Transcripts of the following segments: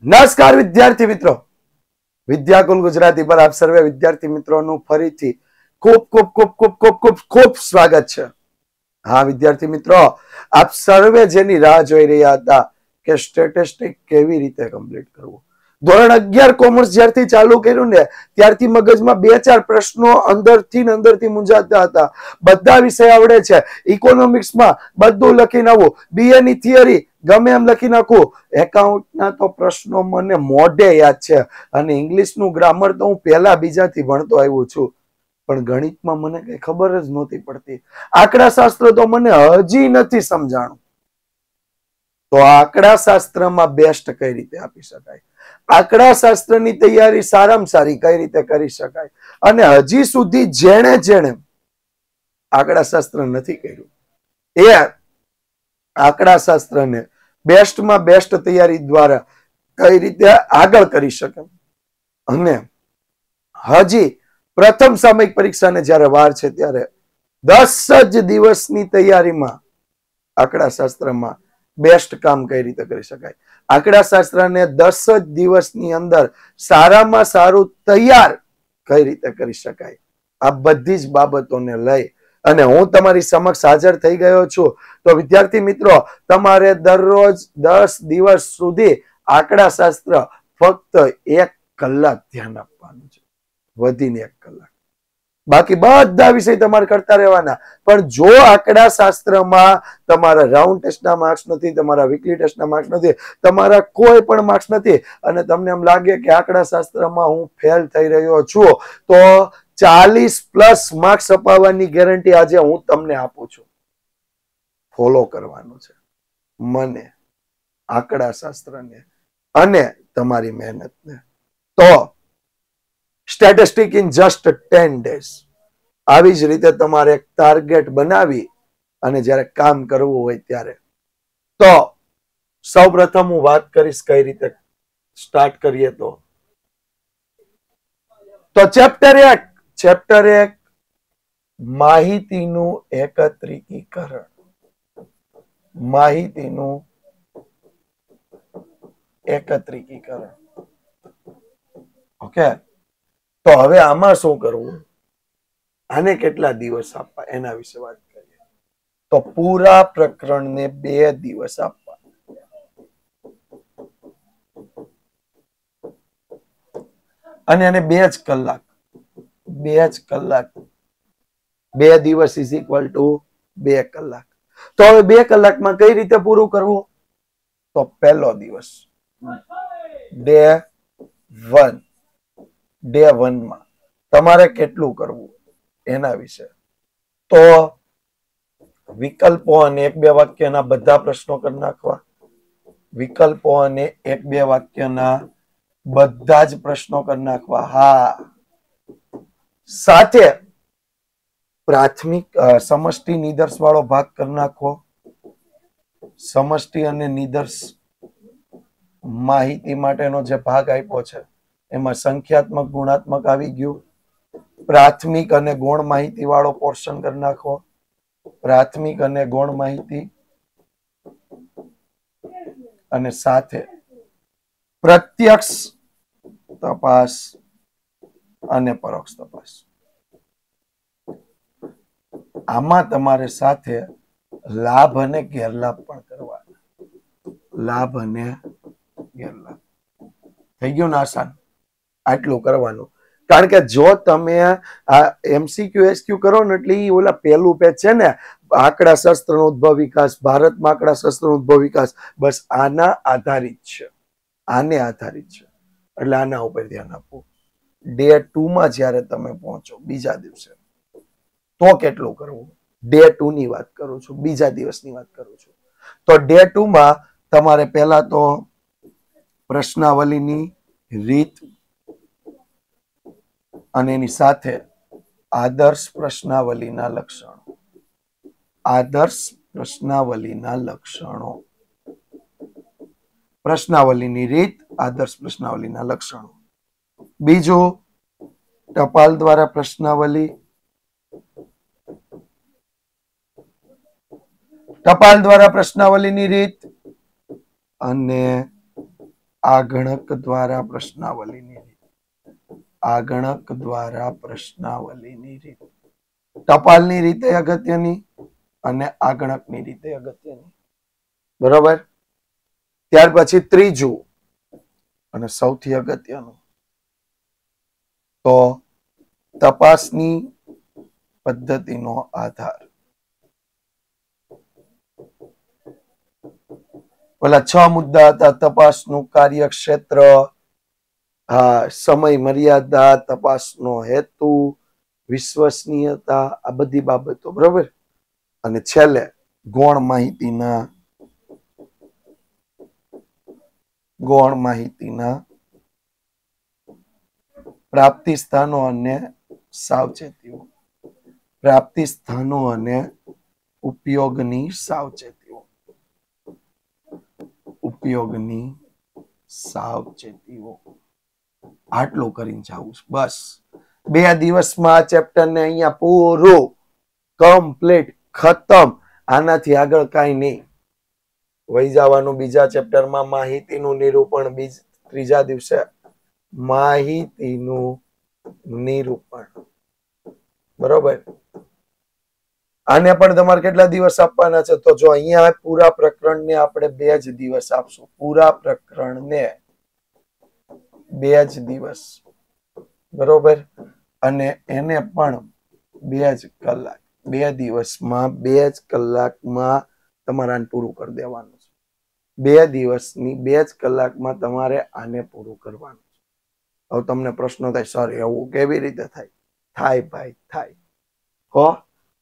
નમસ્કાર વિદ્યાર્થી મિત્રો, વિદ્યાકુલ ગુજરાતી પર આપ સર્વે વિદ્યાર્થી મિત્રોનું ફરીથી ખૂબ ખૂબ ખૂબ ખૂબ ખૂબ ખૂબ ખૂબ સ્વાગત છે. હા વિદ્યાર્થી મિત્રો, આપ સર્વે જેની રાહ જોઈ રહ્યા હતા કે સ્ટેટિસ્ટિક કેવી રીતે કમ્પ્લીટ કરવું. ધોરણ 11 કોમર્સ જ્યારથી ચાલુ કર્યું ને ત્યારથી મગજમાં બે ચાર પ્રશ્નો અંદરથી મૂંઝાતા હતા. બધા વિષય આવડે છે, ઇકોનોમિક્સમાં બધું લખીને આવું, બીએ ની થિયરી ગમે એમ લખી નાખું, એકાઉન્ટના તો પ્રશ્નો મને મોઢે યાદ છે અને ઇંગ્લિશનું ગ્રામર તો હું પહેલા બીજાથી ભણતો આવ્યો છું, પણ ગણિતમાં મને કઈ ખબર જ નહોતી પડતી. આંકડા શાસ્ત્ર તો મને હજી નથી સમજાણું. તો આંકડા શાસ્ત્રમાં બેસ્ટ કઈ રીતે આપી શકાય, આંકડા શાસ્ત્રની તૈયારી સારામાં સારી કઈ રીતે કરી શકાય, અને હજી સુધી જેણે આંકડા શાસ્ત્ર નથી કર્યું એ આંકડા શાસ્ત્રને બેસ્ટમાં બેસ્ટ તૈયારી દ્વારા કઈ રીતે આગળ કરી શકે. અને હજી પ્રથમ સામયિક પરીક્ષાને જ્યારે વાર છે ત્યારે 10 જ દિવસની તૈયારીમાં આંકડા શાસ્ત્રમાં બેસ્ટ કામ કઈ રીતે કરી શકાય, આંકડા શાસ્ત્રને 10 જ દિવસની અંદર સારામાં સારું તૈયાર કઈ રીતે કરી શકાય, આ બધી જ બાબતોને લઈ અને હું તમારી સમક્ષ હાજર થઈ ગયો છું. તો વિદ્યાર્થી મિત્રો, તમારે દરરોજ 10 દિવસ સુધી આંકડા શાસ્ત્ર ફક્ત 1 કલાક ધ્યાન આપવાનું છે, વધીને 1 કલાક. બાકી બધા વિષય તમારે કરતા રહેવાના. પણ જો આંકડા શાસ્ત્રમાં તમારા રાઉન્ડ ટેસ્ટના માર્ક્સ નથી, તમારા વીકલી ટેસ્ટના માર્ક્સ નથી, તમારા કોઈ પણ માર્ક્સ નથી અને તમને એમ લાગે કે આંકડા શાસ્ત્રમાં હું ફેલ થઈ રહ્યો છું, તો 40+ માર્ક્સ અપાવવાની ગેરંટી આજે હું તમને આપું છું. ફોલો કરવાનું છે મને, આંકડા શાસ્ત્રને અને તમારી મહેનતને. તો સ્ટેટિસ્ટિક ઇન જસ્ટ 10 days, આવી જ રીતે તમારે એક ટાર્ગેટ બનાવી અને જ્યારે કામ કરવું હોય ત્યારે. તો સૌપ્રથમ હું વાત કરીશ કઈ રીતે સ્ટાર્ટ કરીએ. તો ચેપ્ટર 1 માહિતીનું એકત્રીકરણ. માહિતીનું એકત્રીકરણ. ઓકે, તો હવે આમાં શું કરવું, આને કેટલા દિવસ આપવા એના વિશે વાત કરીએ. તો પૂરા પ્રકરણને 2 દિવસ આપવા. અને એને 2 જ કલાક. 2 દિવસ ઇઝ ઇક્વલ ટુ 2 કલાક. તો હવે 2 કલાકમાં કઈ રીતે પૂરું કરવું. તો પહેલો દિવસ ડે 1 માં તમારે કેટલું કરવું એના વિશે. તો વિકલ્પો અને 1-2 વાક્યના બધા પ્રશ્નો કરી નાખવા. વિકલ્પો અને 1-2 વાક્યના બધા જ પ્રશ્નો કરી નાખવા. હા, સાથે પ્રાથમિક સમષ્ટિ નિદર્શ વાળો ભાગ કરી નાખો. સમષ્ટિ અને નિદર્શ માહિતી માટેનો જે ભાગ આપ્યો છે એમાં સંખ્યાત્મક ગુણાત્મક આવી ગયું. પ્રાથમિક અને ગૌણ માહિતી વાળો પોર્શન કરી નાખો. પ્રાથમિક અને ગૌણ માહિતી અને સાથે પ્રત્યક્ષ તપાસ અને પરોક્ષ તપાસ. આમાં તમારે સાથે લાભ અને ગેરલાભ પણ કરવાના. લાભ અને ગેરલાભ. થઈ ગયું ને આસાન? આટલું કરવાનું. કારણ કે જો તમે આ MCQ SQ કરો ને એટલે ઓલા પહેલું પેજ છે ને, આંકડા શાસ્ત્રનો ઉદ્ભવ વિકાસ, ભારતમાં આંકડા શાસ્ત્રનો ઉદ્ભવ વિકાસ, બસ આના આધારિત છે. આને આધારિત છે. એટલે આના ઉપર ધ્યાન આપવું. ડે 2 માં જ્યારે તમે પહોંચો બીજા દિવસે, તો કેટલું કરવું. ડે 2 ની વાત કરું છું, બીજા દિવસની વાત કરું છું. તો ડે 2 માં તમારે પહેલા તો પ્રશ્નાવલીની રીત અને એની સાથે આદર્શ પ્રશ્નાવલીના લક્ષણો. આદર્શ પ્રશ્નાવલીના લક્ષણો. પ્રશ્નાવલીની રીત, આદર્શ પ્રશ્નાવલીના લક્ષણો. બીજું, ટપાલ દ્વારા પ્રશ્નાવલી. ટપાલ દ્વારા પ્રશ્નાવલીની રીત અને આગણક દ્વારા પ્રશ્નાવલીની રીત. આગણક દ્વારા પ્રશ્નાવલીની રીત. ટપાલની રીતે અગત્યની અને આગણકની રીતે અગત્યની. બરોબર. ત્યાર પછી ત્રીજું અને સૌથી અગત્યનું તો તપાસની પદ્ધતિનો આધાર. પેલા 6 મુદ્દા હતા. તપાસનું કાર્યક્ષેત્ર, સમય મર્યાદા, તપાસનો હેતુ, વિશ્વસનીયતા, આ બધી બાબતો. બરોબર. અને છેલ્લે ગૌણ માહિતીના પ્રાપ્તિ સ્થાનો અને સાવચેતીઓ. પ્રાપ્તિ સ્થાનો અને ઉપયોગની સાવચેતીઓ. ઉપયોગની સાવચેતીઓ. આટલું કરીને જાવું છે બસ. 2 દિવસમાં આ ચેપ્ટર ને અહીંયા પૂરું કમ્પ્લીટ ખતમ. આનાથી આગળ કાંઈ નહીં. વહી જવાનું બીજા ચેપ્ટરમાં માહિતીનું નિરૂપણ. ત્રીજા દિવસે માહિતીનું નિરૂપણ. બરોબર. આને પણ તમારે કેટલા દિવસ આપવાના છે? તો જો અહીંયા પૂરા પ્રકરણને આપણે 2 જ દિવસ આપશું. પૂરા પ્રકરણને 2 જ દિવસ. બરોબર. અને એને પણ 2 જ કલાક. 2 દિવસમાં 2 જ કલાકમાં તમારે આને પૂરું કરી દેવાનું છે. 2 દિવસની 2 જ કલાકમાં તમારે આને પૂરું કરવાનું છે. હવે તમને પ્રશ્ન થાય, સર એવું કેવી રીતે થાય? થાય ભાઈ, થાય. હો,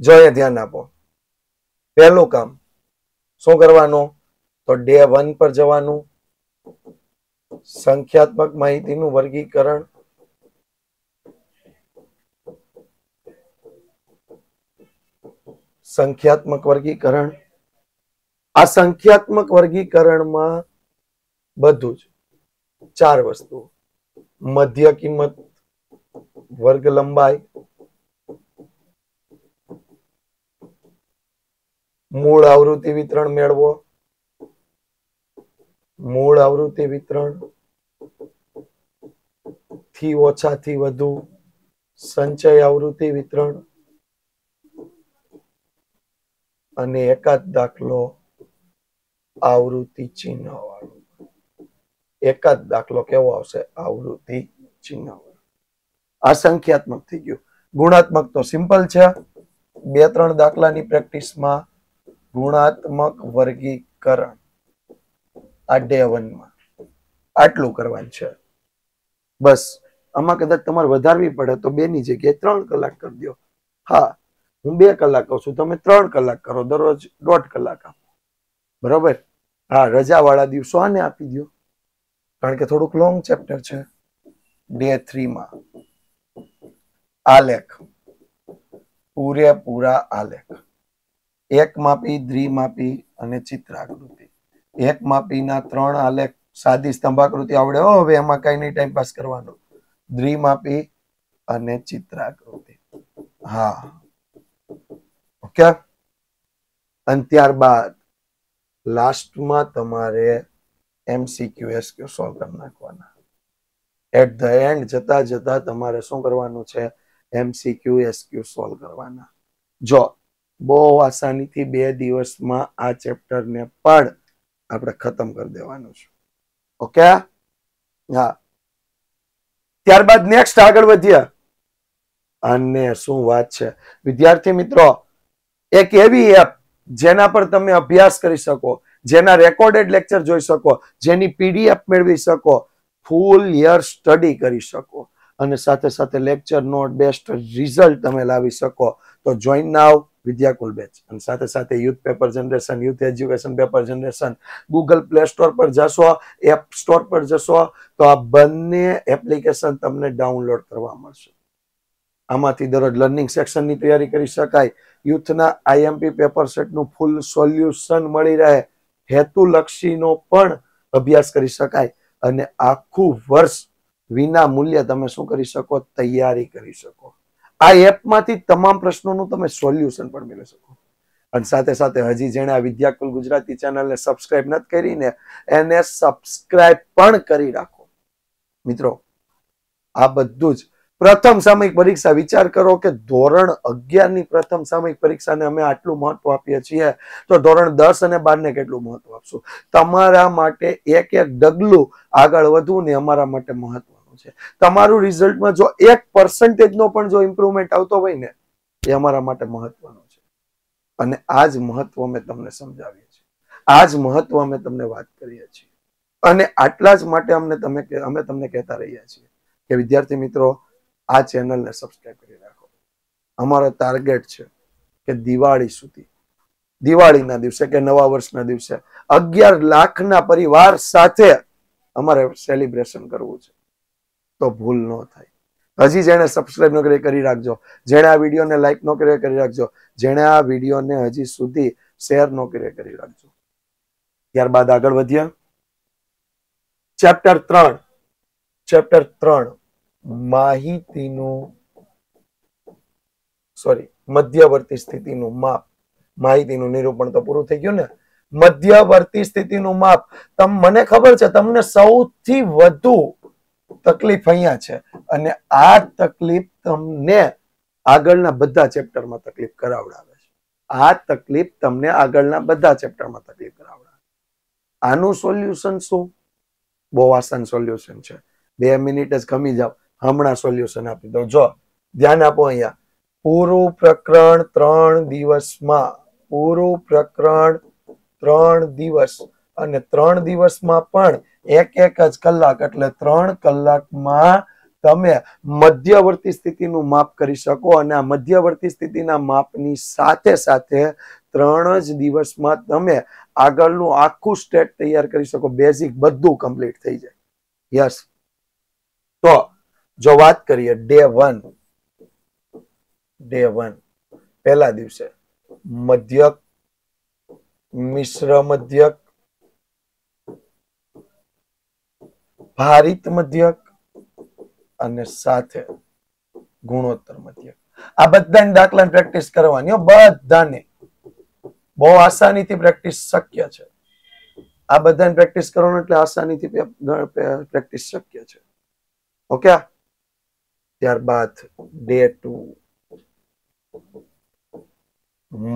જોઈએ ધ્યાન આપો. પહેલું કામ શું કરવાનું? તો ડે 1 પર જવાનું. સંખ્યાત્મક માહિતીનું વર્ગીકરણ. સંખ્યાત્મક વર્ગીકરણ. આ સંખ્યાત્મક વર્ગીકરણમાં બધું જ 4 વસ્તુ: મધ્ય કિંમત, વર્ગ લંબાઈ, મૂળ આવૃત્તિ વિતરણ મેળવો, મૂળ આવૃત્તિ વિતરણ થી ઓછાથી વધુ, સંચય આવૃત્તિ વિતરણ અને એકાદ દાખલો આવૃત્તિ ચિહ્ન વાળો. એકાદ દાખલો કેવો આવશે? આવૃત્તિ ચિહ્ન વાળો. આ સંખ્યાત્મક થઈ ગયું. ગુણાત્મક તો સિમ્પલ છે. 2-3 દાખલાની પ્રેક્ટિસમાં ગુણાત્મક વર્ગીકરણ આ ડે 1 માં આટલું કરવાનું છે બસ. આમાં કદાચ તમારે વધારવી પડે તો 2 ની જગ્યાએ 3 કલાક કરી દો. હા, હું 2 કલાક કહું છું, તમે 3 કલાક કરો. દરરોજ 1.5 કલાક આપો. બરોબર. હા, રજા વાળા દિવસો આને આપી દો, કારણ કે થોડુંક લોંગ ચેપ્ટર છે. ડે 3 માં આલેખ, પૂરેપૂરા આલેખ. 1 માપી, દ્વિમાપી અને ચિત્રાકૃતિ. 1 માપીના 3 આલેખ. સાદી સ્તંભાકૃતિ આવડે હો, હવે એમાં કઈ નહીં, ટાઈમ પાસ કરવાનો. દ્વિમાપી અને ચિત્રાકૃતિ. હા, ઓકે. અને ત્યારબાદ લાસ્ટમાં તમારે MCQ SQ સોલ્વ કરી નાખવાના. એટ ધ એન્ડ જતા જતા તમારે શું કરવાનું છે? MCQ SQ સોલ્વ કરવાના. જો બહુ આસાનીથી 2 દિવસમાં આ ચેપ્ટરને પણ આપણે ખતમ કરી દેવાનું છે. ઓકે. હા, ત્યારબાદ નેક્સ્ટ આગળ વધ્યા. અને શું વાત છે વિદ્યાર્થી મિત્રો, એક એવી એપ જેના પર તમે અભ્યાસ કરી શકો, જેના રેકોર્ડેડ લેક્ચર જોઈ શકો, જેની PDF મેળવી શકો, ફૂલ યર સ્ટડી કરી શકો અને સાથે સાથે લેક્ચર નોટ, બેસ્ટ રિઝલ્ટ તમે લાવી શકો. તો જોઈન નાવ વિદ્યાકુલ બેચ. અને સાથે સાથે youth paper generation, youth education paper generation. Google play store પર જશો, એપ સ્ટોર પર જશો તો આ બંને એપ્લિકેશન તમને ડાઉનલોડ કરવા મળશે. આમાંથી દરરોજ લર્નિંગ સેક્શનની તૈયારી કરી શકાય. યુથના IMP પેપર સેટનું ફૂલ સોલ્યુશન મળી રહે. હેતુલક્ષીનો પણ અભ્યાસ કરી શકાય અને આખું વર્ષ વિના મૂલ્ય તમે શું કરી શકો? તૈયારી કરી શકો. આ એપમાંથી તમામ પ્રશ્નોનું તમે સોલ્યુશન પણ મેળવી શકો. અને સાથે સાથે હજી જેણે આ વિદ્યાકુલ ગુજરાતી ચેનલને સબસ્ક્રાઇબ નથી કરીને એને સબસ્ક્રાઇબ પણ કરી રાખો. મિત્રો, આ બધું જ પ્રથમ સામયિક પરીક્ષા, વિચાર કરો કે ધોરણ 11 ની પ્રથમ સામયિક પરીક્ષાને અમે આટલું મહત્વ આપીએ છીએ, તો ધોરણ 10 અને 12 ને કેટલું મહત્વ આપશું? તમારા માટે એક એક ડગલું આગળ વધવું ને અમારા માટે મહત્વનું છે. તમારું રિઝલ્ટમાં જો 1% નો પણ જો ઇમ્પ્રુવમેન્ટ આવતો હોય ને, એ અમારા માટે મહત્વનું છે. અને આ જ મહત્વ અમે તમને સમજાવીએ છીએ, આ જ મહત્વ અમે તમને વાત કરીએ છીએ. અને આટલા જ માટે અમે તમને કહેતા રહ્યા છીએ કે વિદ્યાર્થી મિત્રો, આ ચેનલને સબસ્ક્રાઇબ કરી રાખો. અમારો ટાર્ગેટ છે કે દિવાળી સુધી, દિવાળીના દિવસે કે નવા વર્ષના દિવસે 11 લાખના પરિવાર સાથે અમારે સેલિબ્રેશન કરવું છે. તો ભૂલ ન થાય. હજી જેણે સબસ્ક્રાઇબ ન કરી રાખજો, જેણે આ વિડીયોને લાઈક ન કરી રાખજો, જેણે આ વિડીયોને હજી સુધી શેર ન કરી રાખજો. ત્યારબાદ આગળ વધ્યા. ચેપ્ટર 3 મધ્યવર્તી સ્થિતિનું માપ. માહિતીનું નિરૂપણ તો પૂરું થઈ ગયું ને. મધ્યવર્તી સ્થિતિનું માપ. મને ખબર છે તમને સૌથી વધુ તકલીફ અહીંયા છે, અને આ તકલીફ તમને આગળના બધા ચેપ્ટરમાં તકલીફ કરાવડાવે છે. આ તકલીફ તમને આગળના બધા ચેપ્ટરમાં તકલીફ કરાવડાવે. આનું સોલ્યુશન શું? બહુ આસાન સોલ્યુશન છે. 2 મિનિટ જ ખમી જાવ, હમણાં સોલ્યુશન આપી દઉં. જો ધ્યાન આપો અહીંયા. પૂરું પ્રકરણ 3 દિવસમાં, પૂરું પ્રકરણ 3 દિવસ, અને 3 દિવસમાં પણ એક જ કલાક, એટલે 3 કલાકમાં તમે મધ્યવર્તી સ્થિતિનું માપ કરી શકો. અને આ મધ્યવર્તી સ્થિતિના માપની સાથે સાથે 3 જ દિવસમાં તમે આગળનું આખું સ્ટેટ તૈયાર કરી શકો. બેઝિક બધું કમ્પ્લીટ થઈ જાય. યસ. તો જો વાત કરીએ ડે 1, પહેલા દિવસે મધ્યક, મિશ્ર મધ્યક, ભારિત મધ્યક અને સાથે ગુણોત્તર મધ્યક. આ બધાની દાખલાની પ્રેક્ટિસ કરવાની. બધાને બહુ આસાનીથી પ્રેક્ટિસ શક્ય છે. આ બધાની પ્રેક્ટિસ કરવાનું એટલે આસાનીથી પ્રેક્ટિસ શક્ય છે. ઓકે. ત્યારબાદ ડે 2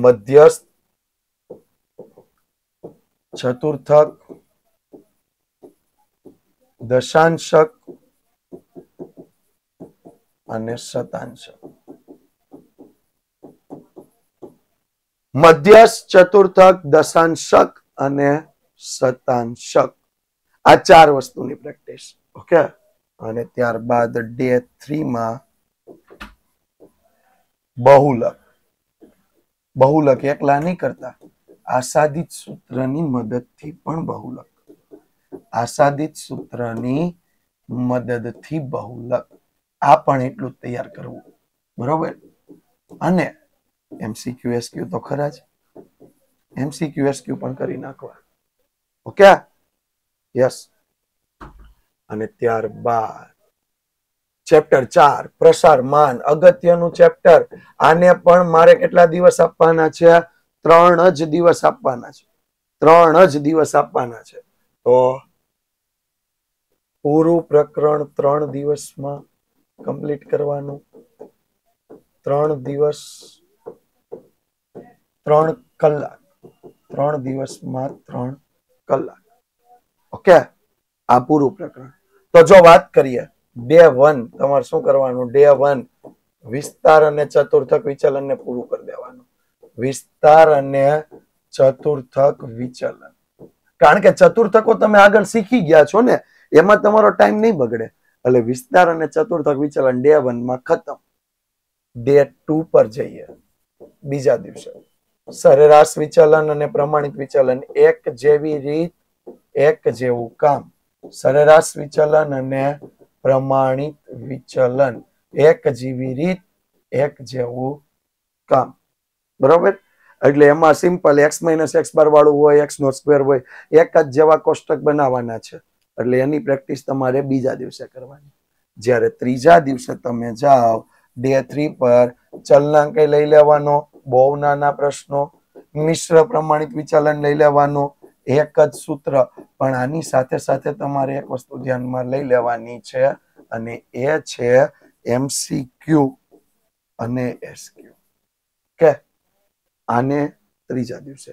મધ્યસ્થ, ચતુર્થક, દશાંશક અને શતાંશક. મધ્યસ્થ, ચતુર્થક, દશાંશક અને શતાંશક. આ 4 વસ્તુની પ્રેક્ટિસ. ઓકે. અને ત્યારબાદ ડે 3 માં બહુલક. બહુલક એકલા નહીં કરતા, આસાદિત સૂત્રની મદદથી પણ બહુલક. આસાદિત સૂત્રની મદદથી બહુલક. આ પણ એટલું તૈયાર કરવું. બરોબર. અને MCQ SQ તો ખરા જ, MCQ SQ પણ કરી નાખવા. ઓકે. યસ. અને ત્યારબાદ ચેપ્ટર 4 પ્રસારમાન. અગત્યનું ચેપ્ટર. આને પણ મારે કેટલા દિવસ આપવાના છે? 3 જ દિવસ આપવાના છે. 3 જ દિવસ આપવાના છે. તો પૂરું પ્રકરણ 3 દિવસમાં કમ્પ્લીટ કરવાનું. 3 દિવસ 3 કલાક. 3 દિવસમાં 3 કલાક. ઓકે. આ પૂરું પ્રકરણ. તો જો વાત કરીએ ડે 1, તમારે શું કરવાનું? ડે 1 વિસ્તાર અને ચતુર્થક વિચલનને પૂરું કરી દેવાનું. વિસ્તાર અને ચતુર્થક વિચલન. કારણ કે ચતુર્થકો તમે આગળ શીખી ગયા છો ને, એમાં તમારો ટાઈમ નહીં બગડે. એટલે વિસ્તાર અને ચતુર્થક વિચલન ડે 1 માં ખતમ. ડે 2 પર જઈએ. બીજા દિવસે સરેરાશ વિચલન અને પ્રમાણિત વિચલન. એક જેવી રીત, એક જેવું કામ. સરેરાશ વિચલન અને પ્રમાણિત વિચલન. એક જેવી રીત, એક જેવું કામ. બરોબર. એટલે એમાં સિમ્પલ x - x બાર વાળું હોય, x નો સ્ક્વેર હોય, એક જ જેવા કોષ્ટક બનાવવાના છે. એટલે એની પ્રેક્ટિસ તમારે બીજા દિવસે કરવાની. જ્યારે ત્રીજા દિવસે તમે જાઓ ડે 3 પર, ચલનાંક લઈ લેવાનો. બહુ નાના પ્રશ્નો. મિશ્ર પ્રમાણિત વિચલન લઈ લેવાનું, એક જ સૂત્ર, પણ આની સાથે સાથે તમારે એક વસ્તુ ધ્યાનમાં લઈ લેવાની છે અને એ છે MCQ અને SQ. કે આને ત્રીજા દિવસે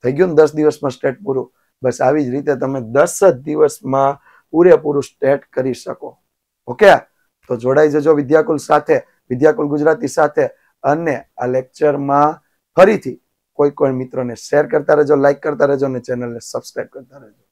થઈ ગયું ને 10 દિવસમાં સ્ટેટ પૂરું. બસ આવી જ રીતે તમે 10 જ દિવસમાં પૂરેપૂરું સ્ટેટ કરી શકો. ઓકે, તો જોડાઈ જજો વિદ્યાકુલ સાથે, વિદ્યાકુલ ગુજરાતી સાથે, અને આ લેક્ચરમાં ફરીથી કોઈ મિત્રોને શેર કરતા રહેજો, લાઈક કરતા રહેજો અને ચેનલને સબસ્ક્રાઇબ કરતા રહેજો.